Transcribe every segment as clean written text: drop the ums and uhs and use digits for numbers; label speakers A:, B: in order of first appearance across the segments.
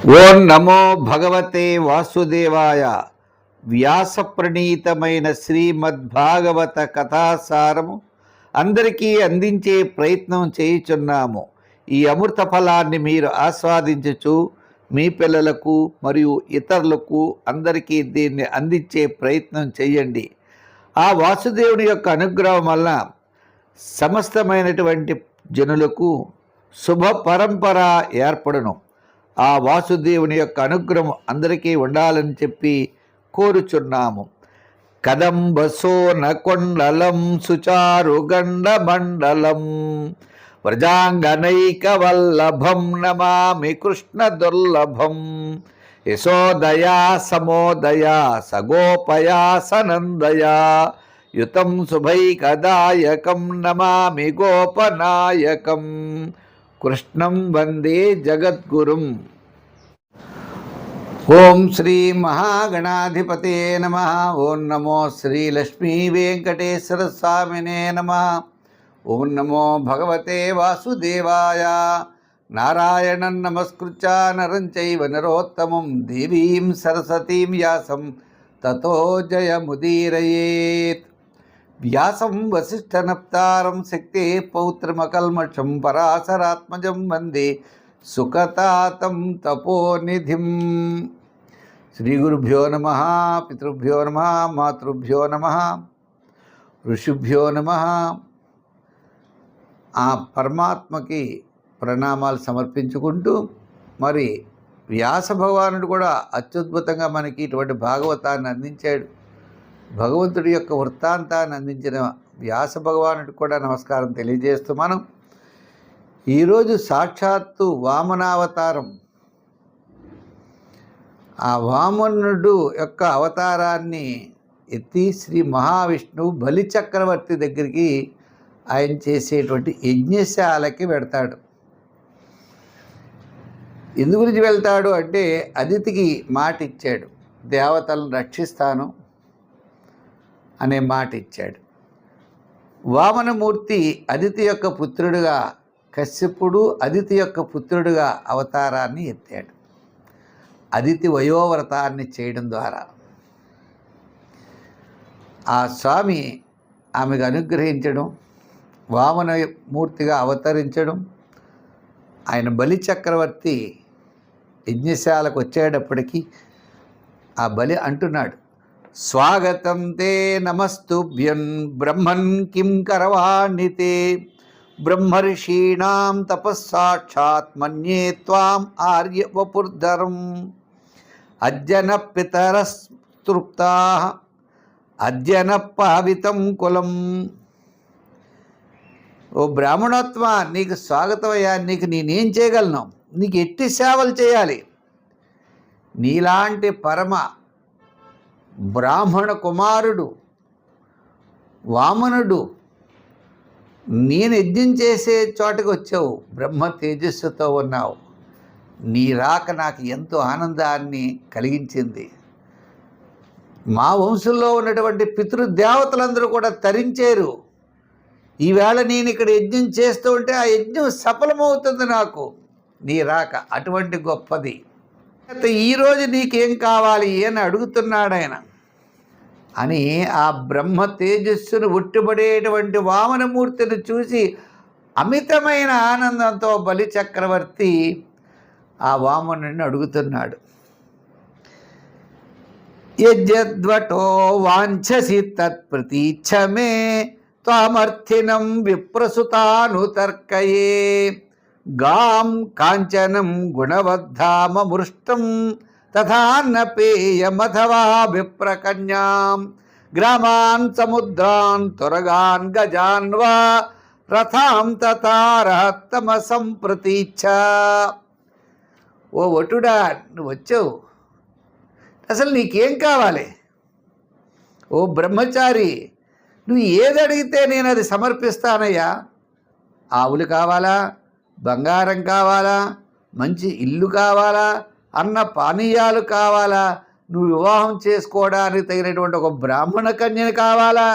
A: ఓం నమో భగవతే వాసుదేవాయ. వ్యాస ప్రణీతమైన శ్రీమద్భాగవత కథాసారము అందరికీ అందించే ప్రయత్నం చేయుచున్నాము. ఈ అమృత ఫలాన్ని మీరు ఆస్వాదించుచు మీ పిల్లలకు మరియు ఇతరులకు అందరికీ దీన్ని అందించే ప్రయత్నం చేయండి. ఆ వాసుదేవుని యొక్క అనుగ్రహం వల్ల సమస్తమైనటువంటి జనులకు శుభ పరంపర ఏర్పడును. ఆ వాసుదేవుని యొక్క అనుగ్రహం అందరికీ ఉండాలని చెప్పి కోరుచున్నాము. కదంబసోన కొండలం సుచారుగండ మండలం వ్రజాంగనైక వల్లభం నమామి కృష్ణ దుర్లభం. యశోదయా సమోదయా సగోపయా సనందయా యుతం శుభైకదాయకం నమామి గోపనాయకం. కృష్ణం వందే జగద్గురుం. ఓం శ్రీ మహాగణాధిపతే నమః. ఓం నమో శ్రీ లక్ష్మీ వెంకటేశ్వర స్వామినే నమః. ఓం నమో భగవతే వాసుదేవాయ. నారాయణం నమస్కృత్య నరం చైవ నరోత్తమం దేవీం సరస్వతీం వ్యాసం తతో జయముదీరయేత్. వ్యాసం వసిష్ఠనప్తారం శక్తే పౌత్రమకల్మషం పరాశరాత్మజం వందే సుఖతాతం తపోనిధిం. శ్రీ గురుభ్యో నమ. పితృభ్యో నమ. మాతృభ్యో నమ. ఋషిభ్యో నమ. ఆ పరమాత్మకి ప్రణామాలు సమర్పించుకుంటూ, మరి వ్యాస భగవానుడు కూడా అత్యద్భుతంగా మనకి ఇటువంటి భాగవతాన్ని అందించాడు. భగవంతుడి యొక్క వృత్తాంతాన్ని అందించిన వ్యాస భగవానుడికి కూడా నమస్కారం తెలియజేస్తూ మనం ఈరోజు సాక్షాత్తు వామనావతారం, ఆ వామనుడు యొక్క అవతారాన్ని ఎత్తి శ్రీ మహావిష్ణువు బలి చక్రవర్తి దగ్గరికి ఆయన చేసేటువంటి యజ్ఞశాలకి వెడతాడు. ఎందు గురించి వెళ్తాడు అంటే అదితికి మాట ఇచ్చాడు, దేవతలను రక్షిస్తాను అనే మాట ఇచ్చాడు. వామనమూర్తి అదితి యొక్క పుత్రుడుగా, కశ్యపుడు అదితి యొక్క పుత్రుడుగా అవతారాన్ని ఎత్తాడు. అదితి వయోవ్రతాన్ని చేయడం ద్వారా ఆ స్వామి ఆమెకు అనుగ్రహించడం, వామనమూర్తిగా అవతరించడం. ఆయన బలి చక్రవర్తి యజ్ఞశాలకు వచ్చేటప్పటికీ ఆ బలి అంటున్నాడు, స్వాగతం తే నమస్తుభ్యం బ్రహ్మన్ కిం కరవాణి తే బ్రహ్మర్షీణాం తపస్సాక్షాత్ మన్యే త్వాం ఆర్య వపుర్ధరం అద్యన పితరస్తృప్తా అద్యన పావితం కులం. ఓ బ్రాహ్మణోత్మ, నీకు స్వాగతమయ్యా. నీకు నేనేం చేయగలను? నీకు ఎట్టి సేవలు చేయాలి? నీలాంటి పరమ బ్రాహ్మణ కుమారుడు వామనుడు నేను యజ్ఞం చేసే చోటకి వచ్చావు, బ్రహ్మ తేజస్సుతో ఉన్నావు. నీ రాక నాకు ఎంతో ఆనందాన్ని కలిగించింది. మా వంశంలో ఉన్నటువంటి పితృదేవతలందరూ కూడా తరించారు. ఈవేళ నేను ఇక్కడ యజ్ఞం చేస్తూ ఉంటే ఆ యజ్ఞం సఫలమవుతుంది నాకు నీ రాక. అటువంటి గొప్పది. ఈరోజు నీకేం కావాలి అని అడుగుతున్నాడు ఆయన అని. ఆ బ్రహ్మ తేజస్సును ఉట్టిపడేటువంటి వామనమూర్తిని చూసి అమితమైన ఆనందంతో బలి చక్రవర్తి ఆ వామనుడిని అడుగుతున్నాడు, యజ్ఞద్వటో వాంఛసి తత్ప్రతీచ్ఛమే త్వామర్థినం విప్రసుతానుతర్కయే గాం కాంచనం గుణవద్ధామమృష్టం తథాన్నపేయమథవా విప్రకన్యాం గ్రామాన్ సముద్రాన్ తురగాన్ గజాన్ వా రథాం తతారహత్తమ సంప్రతీచ్ఛ. ఓ వటుడా, నువ్వు వచ్చావు, అసలు నీకేం కావాలి? ఓ బ్రహ్మచారి, నువ్వు ఏది అడిగితే నేను అది సమర్పిస్తానయ్యా. ఆవులు కావాలా? బంగారం కావాలా? మంచి ఇల్లు కావాలా? అన్న పానీయాలు కావాలా? నువ్వు వివాహం చేసుకోవడానికి తగినటువంటి ఒక బ్రాహ్మణ కన్యను కావాలా?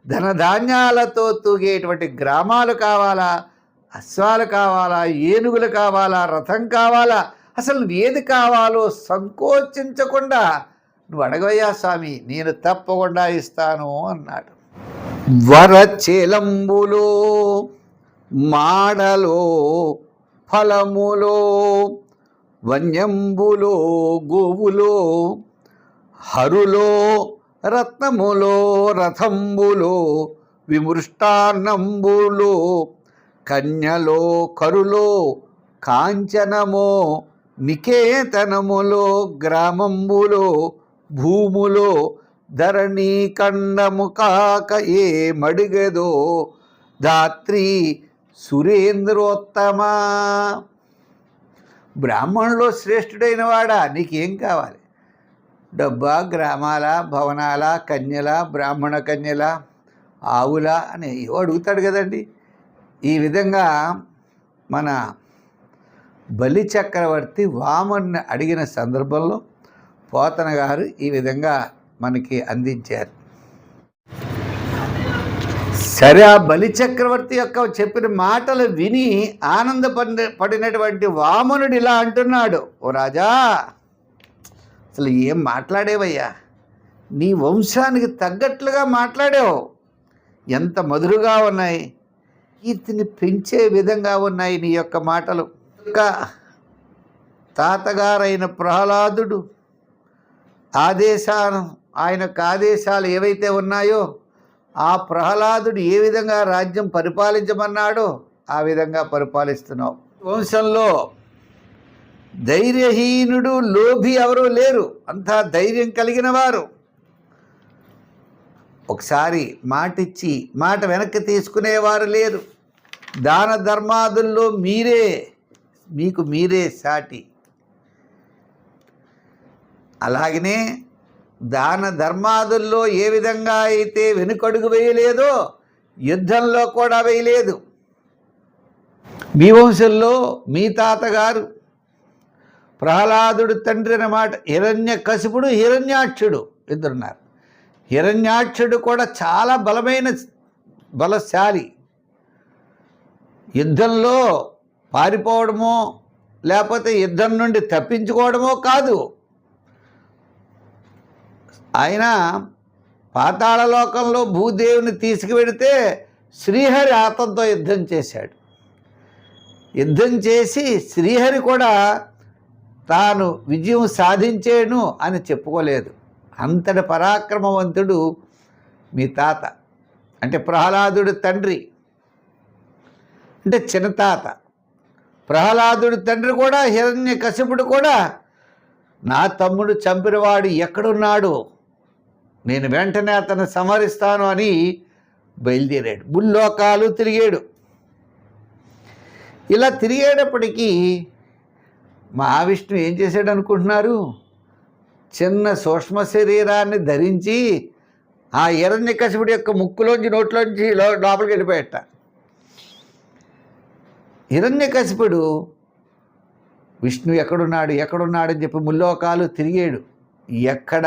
A: ధనధాన్యాలతో తూగేటువంటి గ్రామాలు కావాలా? అశ్వాలు కావాలా? ఏనుగులు కావాలా? రథం కావాలా? అసలు నువ్వు ఏది కావాలో సంకోచించకుండా నువ్వు అడగవయ్యా స్వామి, నేను తప్పకుండా ఇస్తాను అన్నాడు. వరచేలంబులో మాడలో ఫలములో వన్యంబులో గోవులో హరులో రత్నములో రథంబులో విమృష్టాన్నంబులో కన్యలో కరులో కాంచనమో నికేతనములో గ్రామంబులో భూములో ధరణీ ఖండము కాక ఏ మడిగదో ధాత్రి సురేంద్రోత్తమా. బ్రాహ్మణులో శ్రేష్ఠుడైన వాడా, నీకేం కావాలి? డబ్బా, గ్రామాల, భవనాల, కన్యల, బ్రాహ్మణ కన్యల, ఆవుల అని అడుగుతాడు కదండి. ఈ విధంగా మన బలి చక్రవర్తి వామన్ని అడిగిన సందర్భంలో పోతన గారు ఈ విధంగా మనకి అందించారు. సరే, ఆ బలి చక్రవర్తి యొక్క చెప్పిన మాటలు విని ఆనందపడినటువంటి వామనుడు ఇలా అంటున్నాడు, ఓ రాజా, అసలు ఏం మాట్లాడేవయ్యా, నీ వంశానికి తగ్గట్లుగా మాట్లాడావు, ఎంత మధురుగా ఉన్నాయి, కీర్తిని పెంచే విధంగా ఉన్నాయి నీ యొక్క మాటలు. తాతగారైన ప్రహ్లాదుడు ఆయనకు ఆదేశాలు ఏవైతే ఉన్నాయో ఆ ప్రహ్లాదుడు ఏ విధంగా రాజ్యం పరిపాలించమన్నాడో ఆ విధంగా పరిపాలిస్తున్నావు. వంశంలో ధైర్యహీనుడు, లోభి ఎవరూ లేరు, అంతా ధైర్యం కలిగిన వారు. ఒకసారి మాటిచ్చి మాట వెనక్కి తీసుకునేవారు లేరు. దాన ధర్మాదుల్లో మీకు మీరే సాటి. అలాగనే దాన ధర్మాదుల్లో ఏ విధంగా అయితే వెనుకడుగు వేయలేదో యుద్ధంలో కూడా వేయలేదు. మీ వంశంలో మీ తాతగారు ప్రహ్లాదుడు తండ్రి అన్నమాట. హిరణ్యకశిపుడు, హిరణ్యాక్షుడు ఇద్దరున్నారు. హిరణ్యాక్షుడు కూడా చాలా బలశాలి. యుద్ధంలో పారిపోవడమో లేకపోతే యుద్ధం నుండి తప్పించుకోవడమో కాదు, ఆయన పాతాళలోకంలో భూదేవిని తీసుకువెడితే శ్రీహరి అతనితో యుద్ధం చేశాడు. యుద్ధం చేసి శ్రీహరి కూడా తాను విజయం సాధించేను అని చెప్పుకోలేదు. అంతటి పరాక్రమవంతుడు మీ తాత, అంటే ప్రహ్లాదుడి తండ్రి, అంటే చిన్న తాత. ప్రహ్లాదుడి తండ్రి కూడా హిరణ్యకశిపుడు కూడా నా తమ్ముడు చంపినవాడు ఎక్కడున్నాడు, నేను వెంటనే అతను సంహరిస్తాను అని బయలుదేరాడు. ముల్లోకాలు తిరిగాడు. ఇలా తిరిగేటప్పటికీ మహావిష్ణువు ఏం చేశాడు అనుకుంటున్నారు? చిన్న సూక్ష్మ శరీరాన్ని ధరించి ఆ హిరణ్యకశిపుడి యొక్క ముక్కులోంచి నోట్లోంచి లోపలికి వెళ్ళిపోయాట. హిరణ్యకశిపుడు విష్ణు ఎక్కడున్నాడని చెప్పి ముల్లోకాలు తిరిగాడు. ఎక్కడ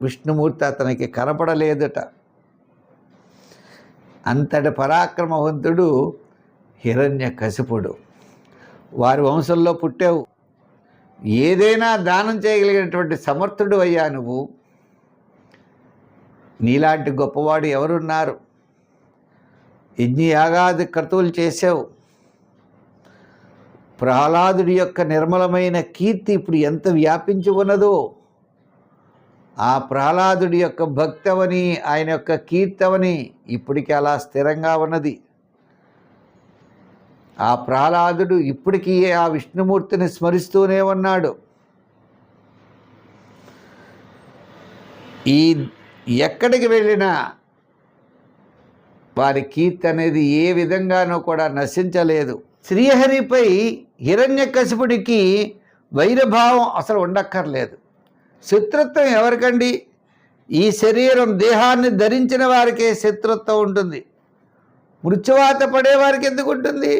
A: విష్ణుమూర్తి అతనికి కనపడలేదట. అంతటి పరాక్రమవంతుడు హిరణ్యకశిపుడు. వారి వంశంలో పుట్టావు, ఏదైనా దానం చేయగలిగినటువంటి సమర్థుడు అయ్యా నువ్వు. నీలాంటి గొప్పవాడు ఎవరున్నారు? యజ్ఞయాగాది క్రతువులు చేసావు. ప్రహ్లాదుడి యొక్క నిర్మలమైన కీర్తి ఇప్పుడు ఎంత వ్యాపించి ఉన్నదో, ఆ ప్రహ్లాదుడి యొక్క భక్తవని, ఆయన యొక్క కీర్తవని ఇప్పటికీ అలా స్థిరంగా ఉన్నది. ఆ ప్రహ్లాదుడు ఇప్పటికీ ఆ విష్ణుమూర్తిని స్మరిస్తూనే ఉన్నాడు. ఎక్కడికి వెళ్ళినా వారి కీర్తి అనేది ఏ విధంగానూ కూడా నశించలేదు. శ్రీహరిపై హిరణ్యకశిపుడికి వైరభావం అసలు ఉండక్కర్లేదు. శత్రుత్వం ఎవరికండి? ఈ శరీరం దేహాన్ని ధరించిన వారికే శత్రుత్వం ఉంటుంది. మృత్యువాత పడేవారికి ఎందుకు ఉంటుంది?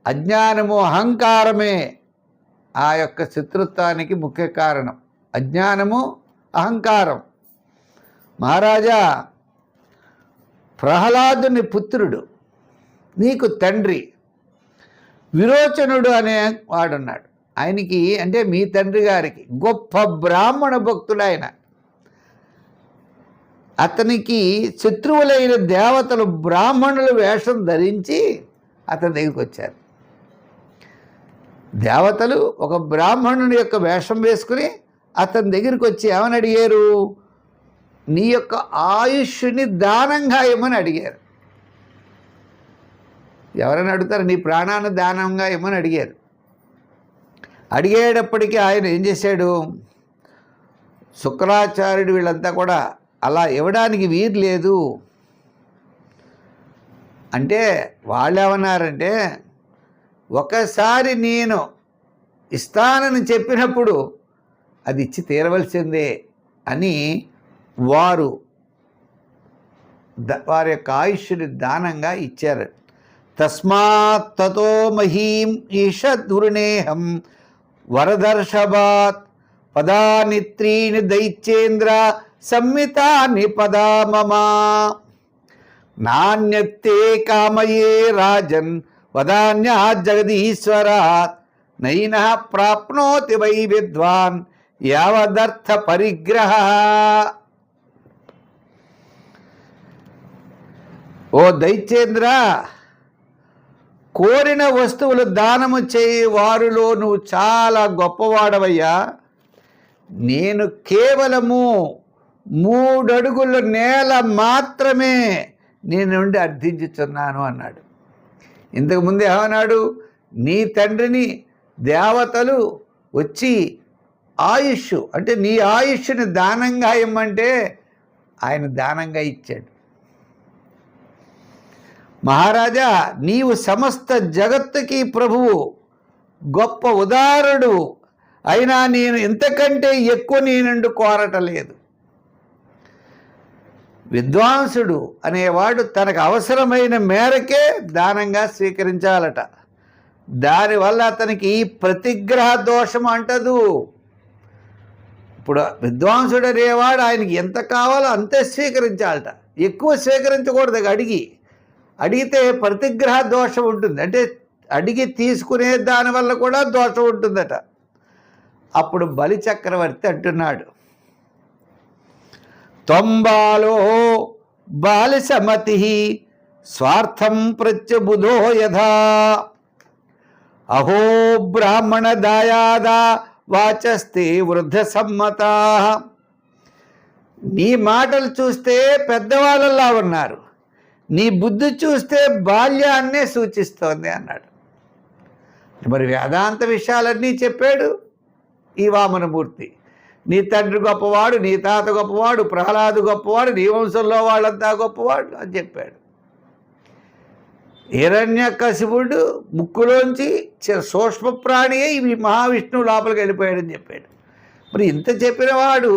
A: అజ్ఞానము, అహంకారమే ఆ యొక్క శత్రుత్వానికి ముఖ్య కారణం. అజ్ఞానము, అహంకారం. మహారాజా, ప్రహ్లాదుని పుత్రుడు, నీకు తండ్రి విరోచనుడు అనే వాడున్నాడు. ఆయనకి అంటే మీ తండ్రి గారికి గొప్ప బ్రాహ్మణ భక్తుడు ఆయన. అతనికి శత్రువులైన దేవతలు బ్రాహ్మణుల వేషం ధరించి అతని దగ్గరికి వచ్చారు. దేవతలు ఒక బ్రాహ్మణుని యొక్క వేషం వేసుకుని అతని దగ్గరికి వచ్చి ఏమని అడిగారు? నీ యొక్క ఆయుష్ని దానంగా ఇవ్వమని అడిగారు. ఎవరైనా అడుగుతారు? నీ ప్రాణాన్ని దానంగా ఇవ్వమని అడిగారు. అడిగేటప్పటికీ ఆయన ఏం చేశాడు? శుక్రాచార్యుడు వీళ్ళంతా కూడా అలా ఇవ్వడానికి వీలు లేదు అంటే వాళ్ళు ఏమన్నారంటే, ఒకసారి నేను ఇస్తానని చెప్పినప్పుడు అది ఇచ్చి తీరవలసిందే అని వారి యొక్క ఆయుష్ని దానంగా ఇచ్చారు. తస్మాత్ తతో మహీం ఈషద్వృణేహం వరదర్షభాత్ పదాని త్రీని దైత్యేంద్ర సంహితాని పదా మమ నాణ్యతే కామయే రాజన్ వదాన్యా జగదీశ్వరాత్ నైనః ప్రాప్నోతి వై విద్వాన్ యావదర్థ పరిగ్రహ. ఓ దైత్యేంద్ర, కోరిన వస్తువులు దానము చేయి వారిలో నువ్వు చాలా గొప్పవాడవయ్యా. నేను కేవలము 3 అడుగుల నేల మాత్రమే నేను నుండి అర్థించుచున్నాను అన్నాడు. ఇంతకుముందు ఏమన్నాడు? నీ తండ్రిని దేవతలు వచ్చి ఆయుష్ అంటే నీ ఆయుష్ని దానంగా ఇమ్మంటే ఆయన దానంగా ఇచ్చాడు. మహారాజా, నీవు సమస్త జగత్తుకి ప్రభువు, గొప్ప ఉదారుడు, అయినా నేను ఇంతకంటే ఎక్కువ నీ నుండి కోరటలేదు. విద్వాంసుడు అనేవాడు తనకు అవసరమైన మేరకే దానంగా స్వీకరించాలట. దానివల్ల అతనికి ప్రతిగ్రహ దోషం అంటదు. ఇప్పుడు విద్వాంసుడు అనేవాడు ఆయనకి ఎంత కావాలో అంతే స్వీకరించాలట, ఎక్కువ స్వీకరించకూడదు. అడిగితే ప్రతిగ్రహ దోషం ఉంటుంది, అంటే అడిగి తీసుకునే దానివల్ల కూడా దోషం ఉంటుందట. అప్పుడు బలి చక్రవర్తి అంటున్నాడు, త్వంబాలో బాలిసమతి స్వార్థం ప్రత్యబుధో యథా అహో బ్రాహ్మణ దాయాద వాచస్తే వృద్ధ సమ్మతా. నీ మాటలు చూస్తే పెద్దవాళ్ళలా ఉన్నారు, నీ బుద్ధి చూస్తే బాల్యాన్నే సూచిస్తోంది అన్నాడు. మరి వేదాంత విషయాలన్నీ చెప్పాడు ఈ వామనమూర్తి. నీ తండ్రి గొప్పవాడు, నీ తాత గొప్పవాడు, ప్రహ్లాదు గొప్పవాడు, నీ వంశంలో వాళ్ళంతా గొప్పవాడు అని చెప్పాడు. హిరణ్యకశిపుడు ముక్కులోంచి సూక్ష్మ ప్రాణియే ఇవి మహావిష్ణువు లోపలికి వెళ్ళిపోయాడని చెప్పాడు. మరి ఇంత చెప్పిన వాడు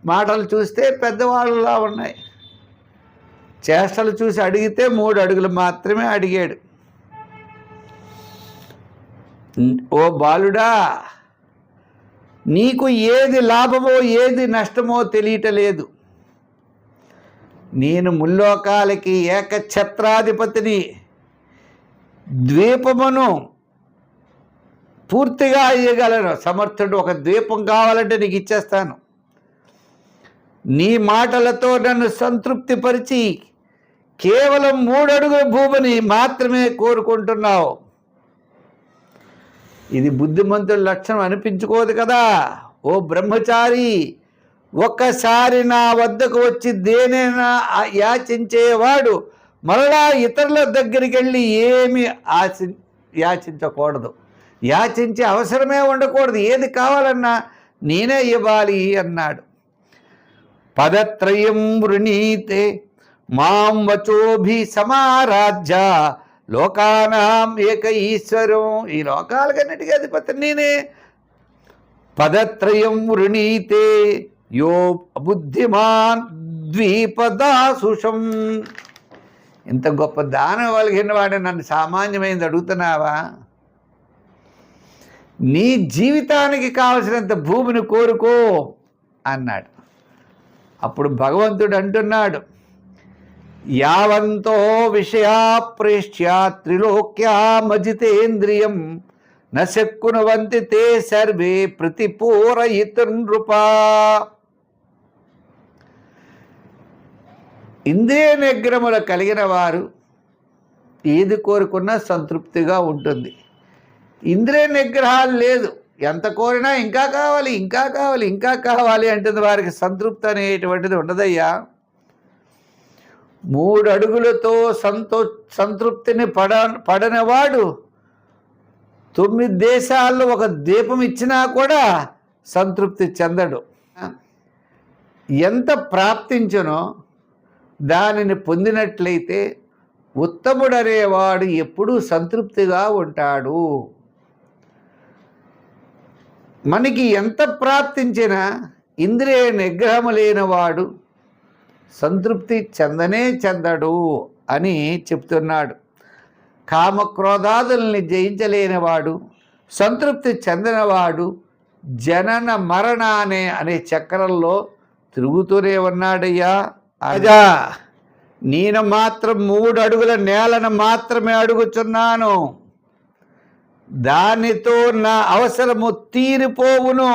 A: మాటలు చూస్తే పెద్దవాళ్ళలా ఉన్నాయి, చేష్టలు చూసి అడిగితే 3 అడుగులు మాత్రమే అడిగాడు. ఓ బాలుడా, నీకు ఏది లాభమో ఏది నష్టమో తెలియటలేదు. నేను ముల్లోకాలకి ఏకఛత్రాధిపతిని, ద్వీపమును పూర్తిగా ఇయ్యగలను సమర్థుడు. ఒక ద్వీపం కావాలంటే నీకు ఇచ్చేస్తాను. నీ మాటలతో నన్ను సంతృప్తిపరిచి కేవలం 3 అడుగుల భూమిని మాత్రమే కోరుకుంటున్నావు. ఇది బుద్ధిమంతుల లక్షణం అనిపించుకోదు కదా. ఓ బ్రహ్మచారి, ఒక్కసారి నా వద్దకు వచ్చి దేనైనా యాచించేవాడు మరలా ఇతరుల దగ్గరికి వెళ్ళి ఏమి యాచించకూడదు, యాచించే అవసరమే ఉండకూడదు. ఏది కావాలన్నా నేనే ఇవ్వాలి అన్నాడు. పదత్రయం వృణీతే మాం వచోభి సమారాజ్య లోకానాం ఏక ఈశ్వరం. ఈ లోకాలకన్నిటికీ అధిపతి నేనే. పదత్రయం వృణీతే యో బుద్ధిమాన్ ద్వీపదాసుషం. ఇంత గొప్ప దానం కలిగిన వాడు నన్ను సామాన్యమైనది అడుగుతున్నావా? నీ జీవితానికి కావలసినంత భూమిని కోరుకో అన్నాడు. అప్పుడు భగవంతుడు అంటున్నాడు, యావంతో విషయా ప్రేష్య త్రిలోక్యామజితేంద్రియం నశక్కునువంతి తే సర్వే ప్రతిపూరయితుర్నృపా. ఇంద్రియ నిగ్రహములు కలిగిన వారు ఏది కోరుకున్నా సంతృప్తిగా ఉంటుంది. ఇంద్రియ నిగ్రహాలు లేదు, ఎంత కోరినా ఇంకా కావాలి ఇంకా కావాలి ఇంకా కావాలి అంటుంది. వారికి సంతృప్తి అనేటువంటిది ఉండదయ్యా. 3 అడుగులతో సంతృప్తిని పడనివాడు 9 దేశాల్లో ఒక దీపం ఇచ్చినా కూడా సంతృప్తి చెందడు. ఎంత ప్రాప్తించునో దానిని పొందినట్లయితే ఉత్తముడనేవాడు ఎప్పుడూ సంతృప్తిగా ఉంటాడు. మనకి ఎంత ప్రాప్తించినా ఇంద్రియ నిగ్రహము లేనివాడు సంతృప్తి చెందడు అని చెప్తున్నాడు. కామక్రోధాదుల్ని జయించలేనివాడు, సంతృప్తి చెందినవాడు జనన మరణ అనే చక్రంలో తిరుగుతూనే ఉన్నాడయ్యా. అజా, నేను మాత్రం 3 అడుగుల నేలను మాత్రమే అడుగుచున్నాను, దానితో నా అవసరము తీరిపోవును.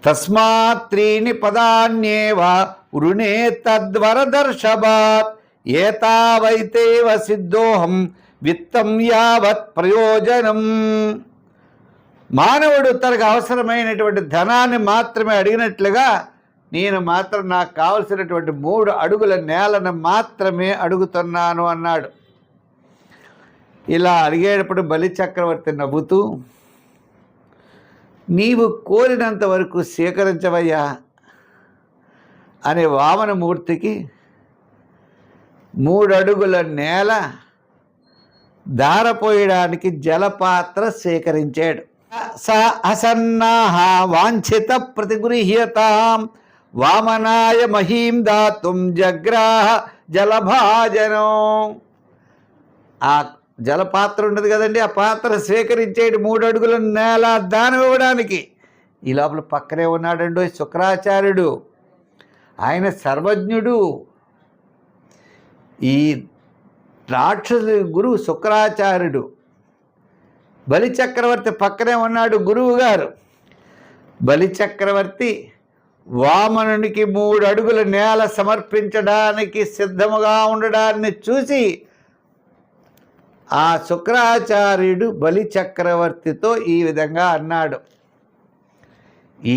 A: తస్మాత్ 3 పదాన్యేవ వృణే తద్వరదర్శభాత్ ఏతావైతేవ సిద్ధోహం విత్తం యావత్ ప్రయోజనం. మానవుడు తనకు అవసరమైనటువంటి ధనాన్ని మాత్రమే అడిగినట్లుగా నేను మాత్రం నాకు కావలసినటువంటి 3 అడుగుల నేలను మాత్రమే అడుగుతున్నాను అన్నాడు. ఇలా అడిగేటప్పుడు బలిచక్రవర్తి నవ్వుతూ, నీవు కోరినంత వరకు స్వీకరించవయ్యా అనే వామనమూర్తికి 3 అడుగుల నేల ధారపోయడానికి జలపాత్ర సేకరించాడు. స అసన్నాహ వాంఛిత ప్రతిగృహ్యతాం వామనాయ మహీం దాతుం జగ్రాహ జలభాజనం. ఆ జలపాత్ర ఉండదు కదండి, ఆ పాత్ర స్వీకరించేడు 3 అడుగుల నేల దానం ఇవ్వడానికి. ఈ లోపల పక్కనే ఉన్నాడండి శుక్రాచార్యుడు. ఆయన సర్వజ్ఞుడు. ఈ రాక్షసు గురువు శుక్రాచార్యుడు. బలిచక్రవర్తి పక్కనే ఉన్నాడు గురువు గారు. బలిచక్రవర్తి వామనునికి 3 అడుగుల నేల సమర్పించడానికి సిద్ధముగా ఉండడాన్ని చూసి ఆ శుక్రాచార్యుడు బలిచక్రవర్తితో ఈ విధంగా అన్నాడు,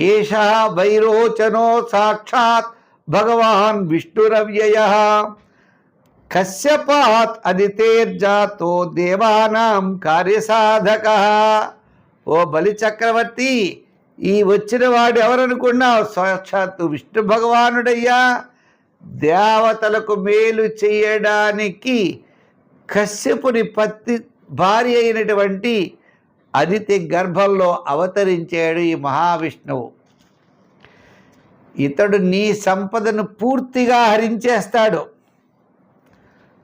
A: ఏష వైరోచనో సాక్షాత్ భగవాన్ విష్ణురవ్యయః కశ్యపాత్ అదితేర్జాతో దేవానాం కార్యసాధకః. ఓ బలిచక్రవర్తి, ఈ వచ్చిన వాడు ఎవరనుకున్నావు? సాక్షాత్తు విష్ణు భగవానుడయ్యా. దేవతలకు మేలు చేయడానికి కశ్యపుని భార్య అయినటువంటి అదితి గర్భంలో అవతరించాడు ఈ మహావిష్ణువు. ఇతడు నీ సంపదను పూర్తిగా హరించేస్తాడు.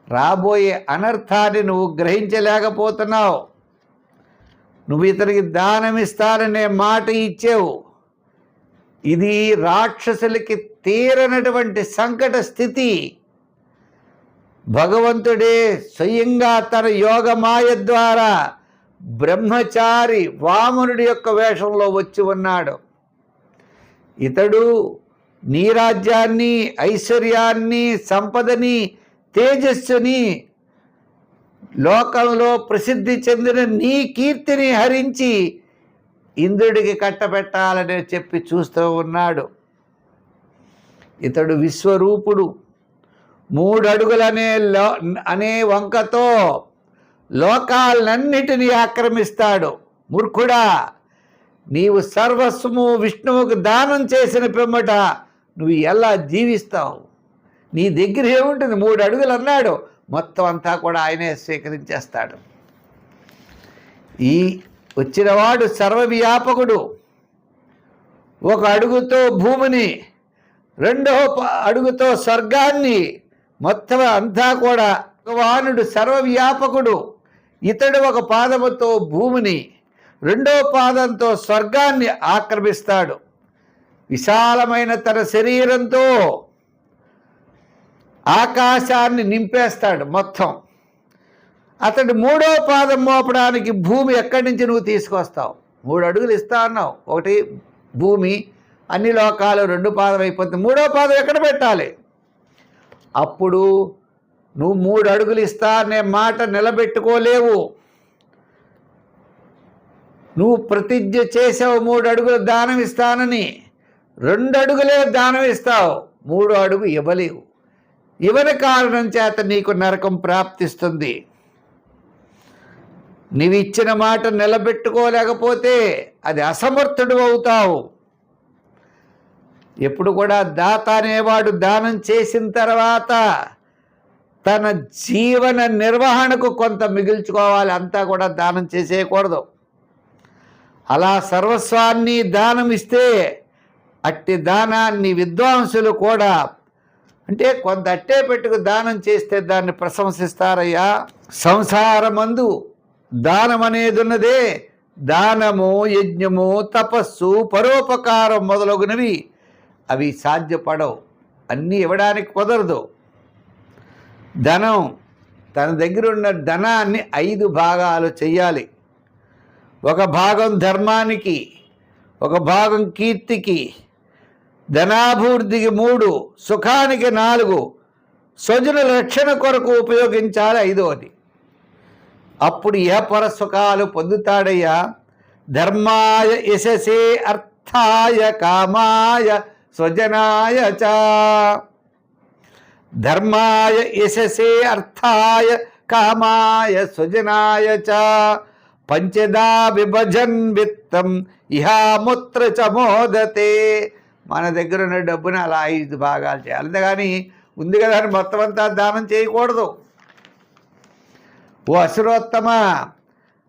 A: రాబోయే అనర్థాన్ని నువ్వు గ్రహించలేకపోతున్నావు. నువ్వు ఇతనికి దానమిస్తాననే మాట ఇచ్చావు. ఇది రాక్షసులకి తీరనటువంటి సంకట స్థితి. భగవంతుడే స్వయంగా తన యోగమాయ ద్వారా బ్రహ్మచారి వామనుడి యొక్క వేషంలో వచ్చి ఉన్నాడు. ఇతడు నీ రాజ్యాన్ని, ఐశ్వర్యాన్ని, సంపదని, తేజస్సుని, లోకంలో ప్రసిద్ధి చెందిన నీ కీర్తిని హరించి ఇంద్రుడికి కట్టబెట్టాలని చెప్పి చూస్తూ ఉన్నాడు. ఇతడు విశ్వరూపుడు. 3 అడుగులనే అనే వంకతో లోకాలన్నిటినీ ఆక్రమిస్తాడు. మూర్ఖుడా, నీవు సర్వస్వము విష్ణువుకు దానం చేసిన పిమ్మట నువ్వు ఎలా జీవిస్తావు? నీ దగ్గర ఏముంటుంది? 3 అడుగులు అన్నాడు, మొత్తం అంతా కూడా ఆయనే స్వీకరించేస్తాడు. ఈ వచ్చినవాడు సర్వవ్యాపకుడు. 1 అడుగుతో భూమిని, 2వ అడుగుతో స్వర్గాన్ని, మొత్తం అంతా కూడా భగవానుడు సర్వవ్యాపకుడు. ఇతడు 1 పాదముతో భూమిని, 2వ పాదంతో స్వర్గాన్ని ఆక్రమిస్తాడు. విశాలమైన తన శరీరంతో ఆకాశాన్ని నింపేస్తాడు మొత్తం. అతడు 3వ పాదం మోపడానికి భూమి ఎక్కడి నుంచి నువ్వు తీసుకొస్తావు? 3 అడుగులు ఇస్తా అన్నావు, ఒకటి భూమి, అన్ని లోకాలు 2 పాదం అయిపోతుంది, 3వ పాదం ఎక్కడ పెట్టాలి? అప్పుడు నువ్వు 3 అడుగులు ఇస్తా అనే మాట నిలబెట్టుకోలేవు. నువ్వు ప్రతిజ్ఞ చేసావు 3 అడుగులు దానం ఇస్తానని, 2 అడుగులే దానం ఇస్తావు, 3వ అడుగు ఇవ్వలేవు. ఇవ్వని కారణం చేత నీకు నరకం ప్రాప్తిస్తుంది. నీవు ఇచ్చిన మాట నిలబెట్టుకోలేకపోతే అది అసమర్థుడు అవుతావు. ఎప్పుడు కూడా దాత అనేవాడు దానం చేసిన తర్వాత తన జీవన నిర్వహణకు కొంత మిగిల్చుకోవాలి, అంతా కూడా దానం చేసేయకూడదు. అలా సర్వస్వాన్ని దానం ఇస్తే అట్టి దానాన్ని విద్వాంసులు కూడా, అంటే కొంత అట్టే పెట్టుకు దానం చేస్తే దాన్ని ప్రశంసిస్తారయ్యా. సంసారమందు దానం అనేది ఉన్నదే, దానము, యజ్ఞము, తపస్సు, పరోపకారం మొదలగునవి అవి సాధ్యపడవు, అన్నీ ఇవ్వడానికి కుదరదు. ధనం, తన దగ్గర ఉన్న ధనాన్ని 5 భాగాలు చెయ్యాలి. ఒక భాగం ధర్మానికి, ఒక భాగం కీర్తికి, ధనాభివృద్ధికి 3, సుఖానికి 4, స్వజనుల రక్షణ కొరకు ఉపయోగించాలి 5వది. అప్పుడు ఏ పరసుఖాలు పొందుతాడయ్యా? ధర్మాయ యశసే అర్థాయ కామాయ స్వజనాయ చ. ధర్మాయ యశసే అర్థాయ కామాయ స్వజనాయ చ పంచదా విభజన్ విత్తం ఇహాముత్ర చ మోదతే. మన దగ్గర ఉన్న డబ్బుని అలా 5 భాగాలు చేయాలి, అంతేగాని ఉంది కదా అని మొత్తం అంతా దానం చేయకూడదు. ఓ అసురోత్తమ,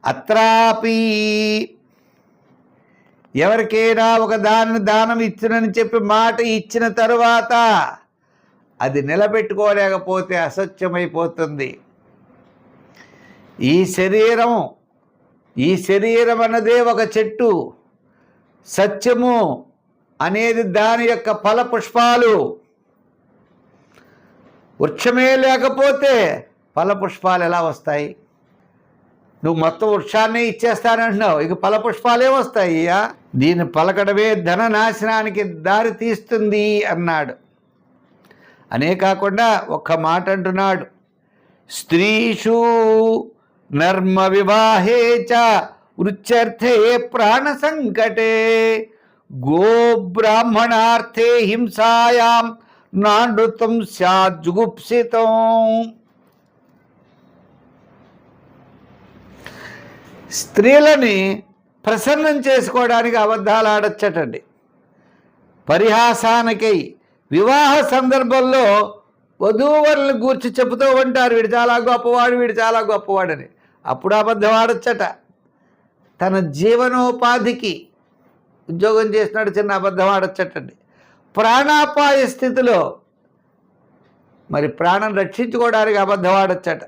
A: అత్రాపి ఎవరికైనా ఒక దానం ఇచ్చునని చెప్పి మాట ఇచ్చిన తరువాత అది నిలబెట్టుకోలేకపోతే అసత్యమైపోతుంది. ఈ శరీరం అన్నదే ఒక చెట్టు, సత్యము అనేది దాని యొక్క ఫల పుష్పాలు. వృక్షమే లేకపోతే ఫల పుష్పాలు ఎలా వస్తాయి? నువ్వు మొత్తం వృక్షాన్ని ఇచ్చేస్తానంటున్నావు, ఇక ఫల పుష్పాలే వస్తాయ్యా. దీన్ని పలకడమే ధన నాశనానికి దారి తీస్తుంది అన్నాడు. అనే కాకుండా ఒక్క మాట అంటున్నాడు, స్త్రీషు నర్మ వివాహే చ వృత్యర్థే ప్రాణ సంకటే గోబ్రాహ్మణార్థే హింసాయాం నానృతం స్యాజ్జుగుప్సితం. స్త్రీలని ప్రసన్నం చేసుకోవడానికి అబద్ధాలు ఆడొచ్చటండి. పరిహాసానికై వివాహ సందర్భంలో వధూవరులను గూర్చి చెబుతూ ఉంటారు, వీడు చాలా గొప్పవాడు, వీడు చాలా గొప్పవాడని. అప్పుడు అబద్ధం ఆడొచ్చట. తన జీవనోపాధికి ఉద్యోగం చేసినాడు, చిన్న అబద్ధం ఆడొచ్చటండి. ప్రాణాపాయ స్థితిలో మరి ప్రాణం రక్షించుకోవడానికి అబద్ధం ఆడొచ్చట.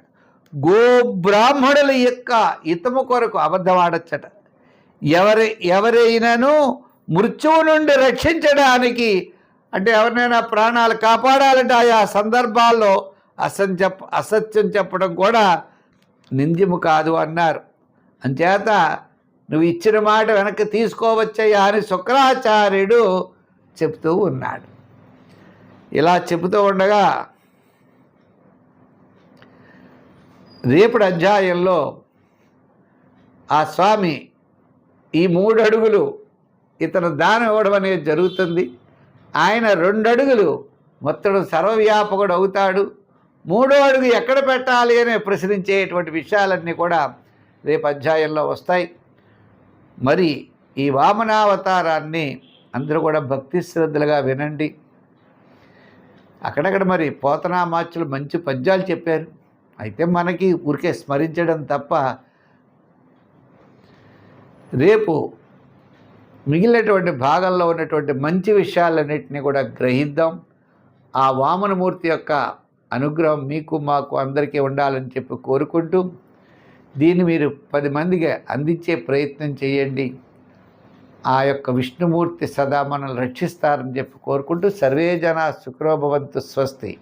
A: గోబ్రాహ్మణుల యొక్క హితము కొరకు అబద్ధం ఆడొచ్చట. ఎవరైనాను మృత్యువు నుండి రక్షించడానికి, అంటే ఎవరినైనా ప్రాణాలు కాపాడాలంటే ఆయా సందర్భాల్లో అసత్యం చెప్పడం కూడా నింద్యము కాదు అన్నారు. అంచేత నువ్వు ఇచ్చిన మాట వెనక్కి తీసుకోవచ్చయ్యా అని శుక్రాచార్యుడు చెప్తూ ఉన్నాడు. ఇలా చెబుతూ ఉండగా రేపటి అధ్యాయంలో ఆ స్వామి ఈ 3 అడుగులు ఇతను దానం ఇవ్వడం అనేది జరుగుతుంది. ఆయన 2 అడుగులు మొత్తం సర్వవ్యాపకుడు అవుతాడు. 3వ అడుగు ఎక్కడ పెట్టాలి అని ప్రశ్నించేటువంటి విషయాలన్నీ కూడా రేపు అధ్యాయంలో వస్తాయి. మరి ఈ వామనావతారాన్ని అందరూ కూడా భక్తి శ్రద్ధలుగా వినండి. అక్కడక్కడ మరి పోతనామాచ్యులు మంచి పద్యాలు చెప్పారు, అయితే మనకి ఊరికే స్మరించడం తప్ప రేపు మిగిలినటువంటి భాగంలో ఉన్నటువంటి మంచి విషయాలన్నింటినీ కూడా గ్రహిద్దాం. ఆ వామనమూర్తి యొక్క అనుగ్రహం మీకు మాకు అందరికీ ఉండాలని చెప్పి కోరుకుంటూ దీన్ని మీరు 10 మందికి అందించే ప్రయత్నం చేయండి. ఆ యొక్క విష్ణుమూర్తి సదా మనల్ని రక్షిస్తారని చెప్పి కోరుకుంటూ సర్వే జనా సుఖినో భవంతు. స్వస్తి.